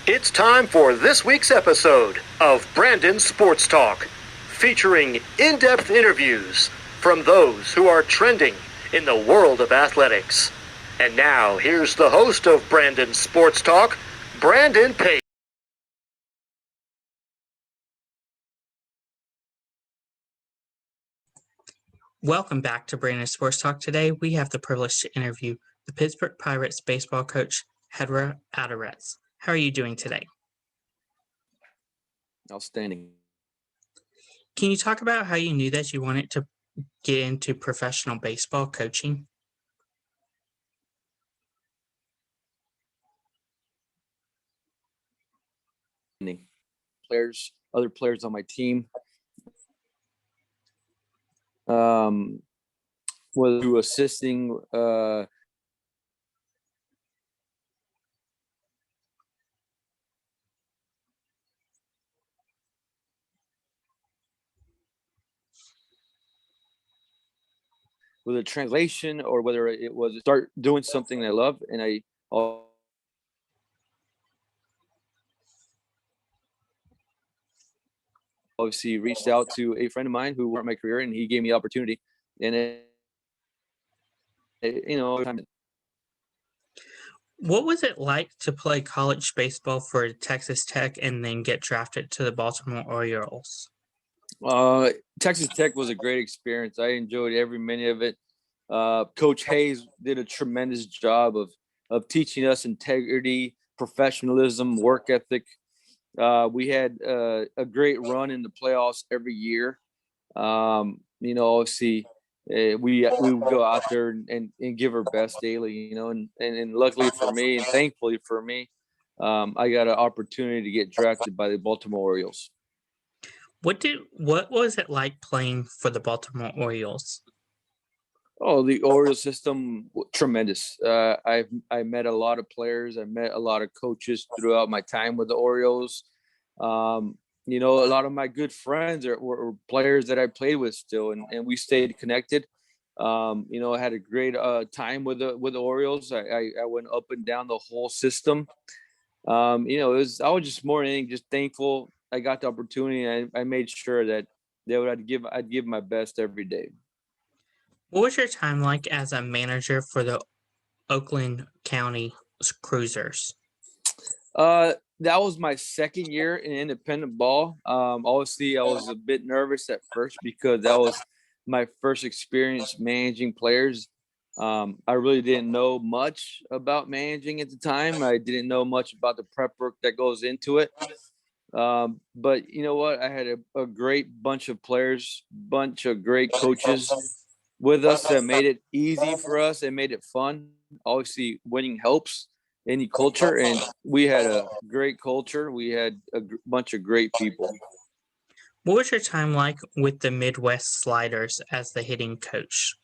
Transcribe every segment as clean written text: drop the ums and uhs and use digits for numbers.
It's time for this week's episode of Brandon Sports Talk, featuring in-depth interviews from those who are trending in the world of athletics. And now, here's the host of Brandon Sports Talk, Brandon Page. Welcome back to Brandon Sports Talk. Today, we have the privilege to interview the Pittsburgh Pirates baseball coach, Genra Alvarez. How are you doing today? Outstanding. Can you talk about how you knew that you wanted to get into professional baseball coaching? Other players on my team, was through assisting with a translation, or whether it was start doing something I love. And I obviously reached out to a friend of mine who worked my career, and he gave me the opportunity. And What was it like to play college baseball for Texas Tech and then get drafted to the Baltimore Orioles? Texas Tech was a great experience. I enjoyed every minute of it. Coach Hayes did a tremendous job of teaching us integrity, professionalism, work ethic. We had a great run in the playoffs every year. Obviously, we would go out there and give our best daily, and luckily for me and thankfully for me, I got an opportunity to get drafted by the Baltimore Orioles. What was it like playing for the Baltimore Orioles? Oh, the Orioles system, tremendous. I met a lot of players. I met a lot of coaches throughout my time with the Orioles. A lot of my good friends were players that I played with still, and we stayed connected. I had a great time with the Orioles. I went up and down the whole system. I was just more than anything just thankful I got the opportunity. I made sure that I'd give my best every day. What was your time like as a manager for the Oakland County Cruisers? That was my second year in independent ball. Obviously, I was a bit nervous at first because that was my first experience managing players. I really didn't know much about managing at the time. I didn't know much about the prep work that goes into it. But you know what? I had a great bunch of players, bunch of great coaches with us that made it easy for us and made it fun. Obviously, winning helps any culture, and we had a great culture. We had a bunch of great people. What was your time like with the Midwest Sliders as the hitting coach?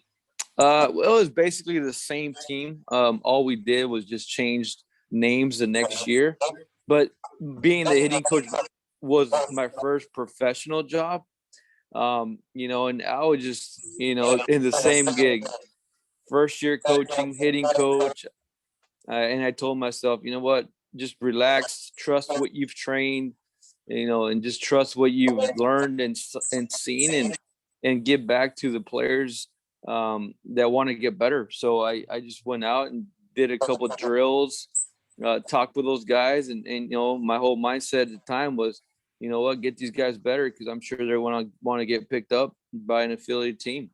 Well, it was basically the same team. All we did was just changed names the next year. But being the hitting coach was my first professional job. And I was just, in the same gig. First year coaching, hitting coach. And I told myself, you know what, just relax, trust what you've trained, and just trust what you've learned and seen, and give back to the players that want to get better. So I just went out and did a couple of drills, talked with those guys. And my whole mindset at the time was, you know what, get these guys better, because I'm sure they want to get picked up by an affiliated team.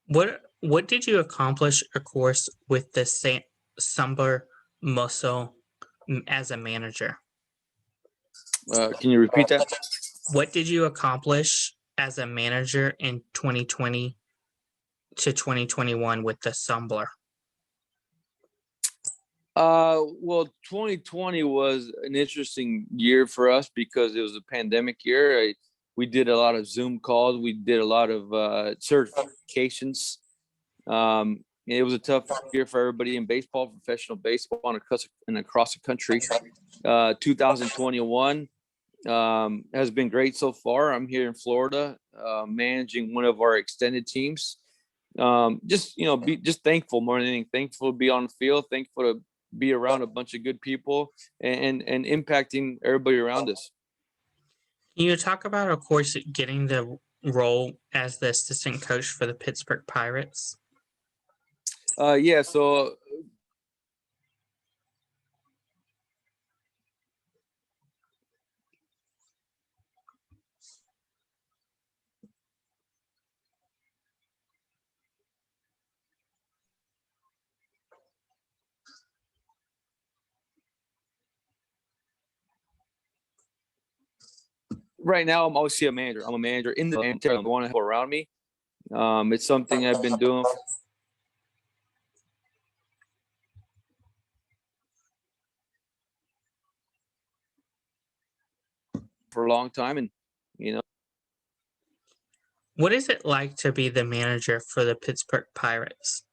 What did you accomplish, of course, with the Sumber Muscle as a manager? Can you repeat that? What did you accomplish as a manager in 2020 to 2021 with the Sumbler? Well, 2020 was an interesting year for us because it was a pandemic year. We did a lot of Zoom calls. We did a lot of certifications. It was a tough year for everybody in baseball, professional baseball, and across the country. 2021 has been great so far. I'm here in Florida, managing one of our extended teams. Just thankful more than anything. Thankful to be on the field. Thankful to be around a bunch of good people and impacting everybody around us. Can you talk about, of course, getting the role as the assistant coach for the Pittsburgh Pirates? Yeah, so right now I'm obviously a manager. I'm a manager in the team. I want to have people around me. It's something I've been doing for a long time, and What is it like to be the manager for the Pittsburgh Pirates?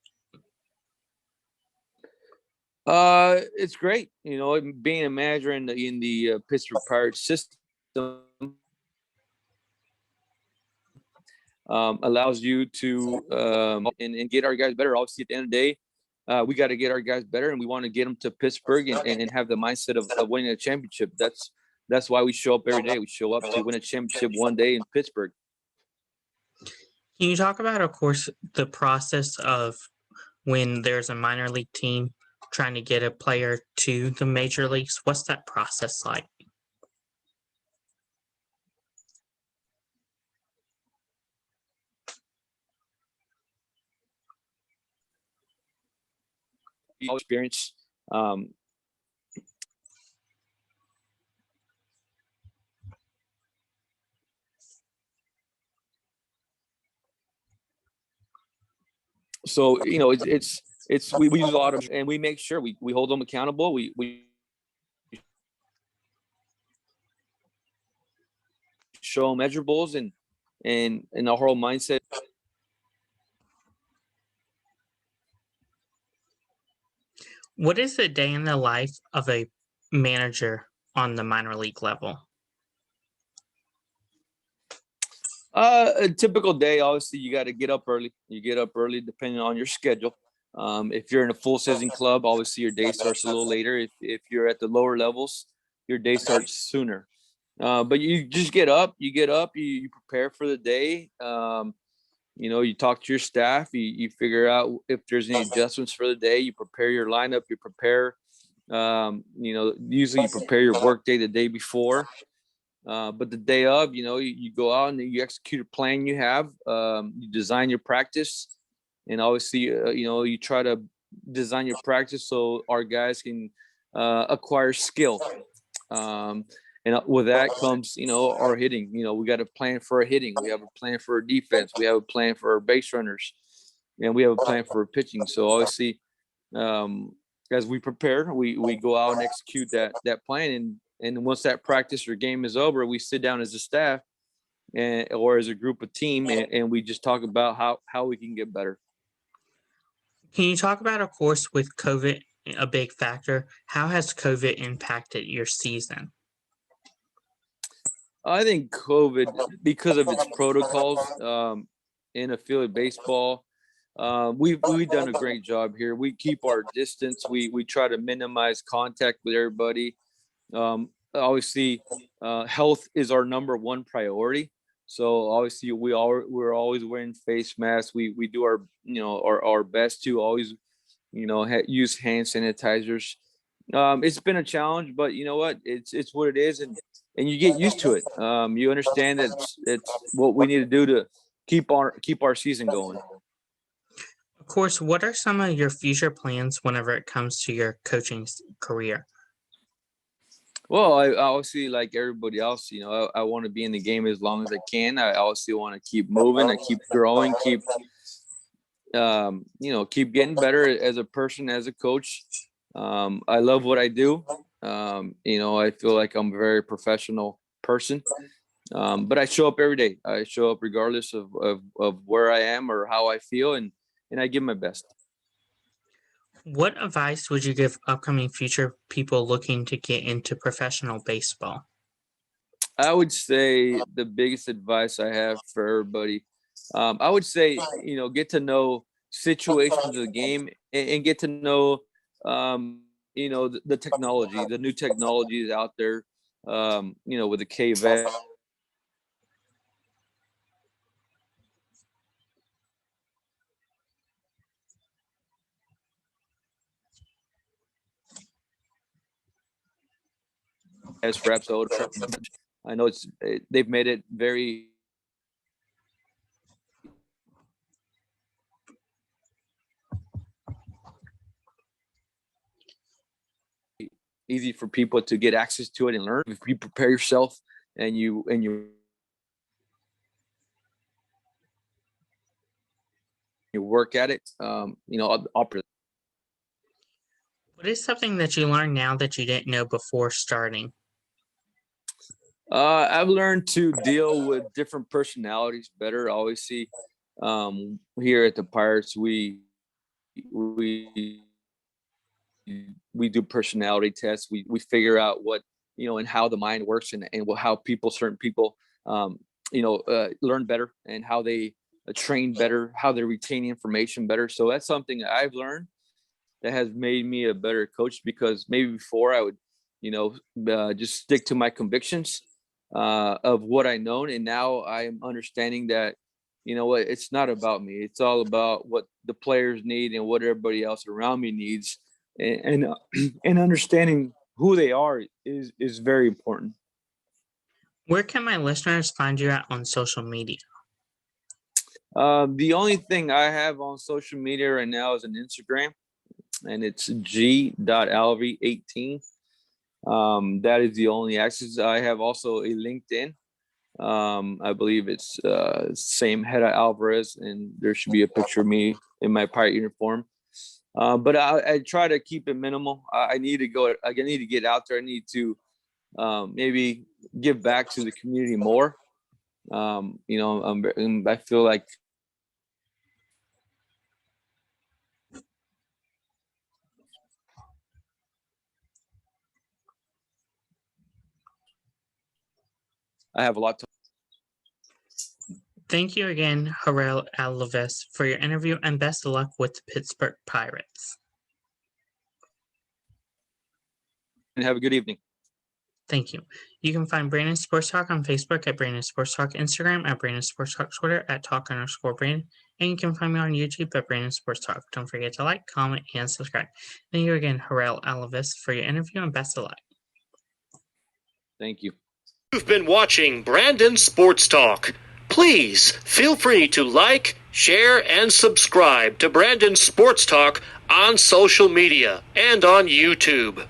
it's great. Being a manager in the Pittsburgh Pirates system allows you to and get our guys better. Obviously, at the end of the day, we got to get our guys better, and we want to get them to Pittsburgh and have the mindset of winning a championship. That's why we show up every day. We show up to win a championship one day in Pittsburgh. Can you talk about, of course, the process of when there's a minor league team trying to get a player to the major leagues? What's that process like? Experience. So we use a lot of, and we make sure we hold them accountable. We show them measurables and the whole mindset. What is a day in the life of a manager on the minor league level? A typical day, obviously, you got to get up early. You get up early depending on your schedule. If you're in a full season club, obviously your day starts a little later. If you're at the lower levels, your day starts sooner. But you just get up. You prepare for the day. You talk to your staff. You figure out if there's any adjustments for the day. You prepare your lineup. You prepare. Usually you prepare your work day the day before. But the day of, you go out and you execute a plan you have. You design your practice, and obviously, you try to design your practice so our guys can acquire skill. And with that comes, our hitting. We got a plan for our hitting. We have a plan for our defense. We have a plan for our base runners, and we have a plan for our pitching. So obviously, as we prepare, we go out and execute that plan. And once that practice or game is over, we sit down as a staff or as a group of team, and we just talk about how we can get better. Can you talk about, of course, with COVID a big factor, how has COVID impacted your season? I think COVID, because of its protocols in affiliate baseball, we've done a great job here. We keep our distance. We try to minimize contact with everybody. Obviously, health is our number one priority. So obviously, we're always wearing face masks. We do our best to always use hand sanitizers. It's been a challenge, but you know what? It's what it is, and you get used to it. You understand that it's what we need to do to keep our season going. Of course, what are some of your future plans whenever it comes to your coaching career? Well, I obviously, like everybody else, I want to be in the game as long as I can. I obviously want to keep moving, I keep growing, keep getting better as a person, as a coach. I love what I do. I feel like I'm a very professional person. But I show up every day. I show up regardless of where I am or how I feel, and I give my best. What advice would you give upcoming future people looking to get into professional baseball? I would say the biggest advice I have for everybody, I would say, get to know situations of the game and get to know, the technology, the new technology is out there, with the KVET. As for episode, I know they've made it very easy for people to get access to it and learn. If you prepare yourself and you work at it, What is something that you learned now that you didn't know before starting? I've learned to deal with different personalities better. I always see here at the Pirates, we do personality tests. We figure out what, and how the mind works and how certain people, learn better and how they train better, how they retain information better. So that's something I've learned that has made me a better coach, because maybe before I would, just stick to my convictions of what I known. And now I'm understanding that, it's not about me. It's all about what the players need and what everybody else around me needs. And understanding who they are is very important. Where can my listeners find you at on social media? The only thing I have on social media right now is an Instagram, and it's g.alv18. That is the only access. I have also a LinkedIn. I believe it's same Genra Alvarez, and there should be a picture of me in my Pirate uniform. But I try to keep it minimal. I need to get out there. I need to maybe give back to the community more. I feel like I have a lot to. Thank you again, Genra Alvarez, for your interview, and best of luck with the Pittsburgh Pirates. And have a good evening. Thank you. You can find Brandon Sports Talk on Facebook at Brandon Sports Talk, Instagram at Brandon Sports Talk, Twitter at Talk_Brandon, and you can find me on YouTube at Brandon Sports Talk. Don't forget to like, comment, and subscribe. Thank you again, Genra Alvarez, for your interview, and best of luck. Thank you. You've been watching Brandon Sports Talk. Please feel free to like, share, and subscribe to Brandon Sports Talk on social media and on YouTube.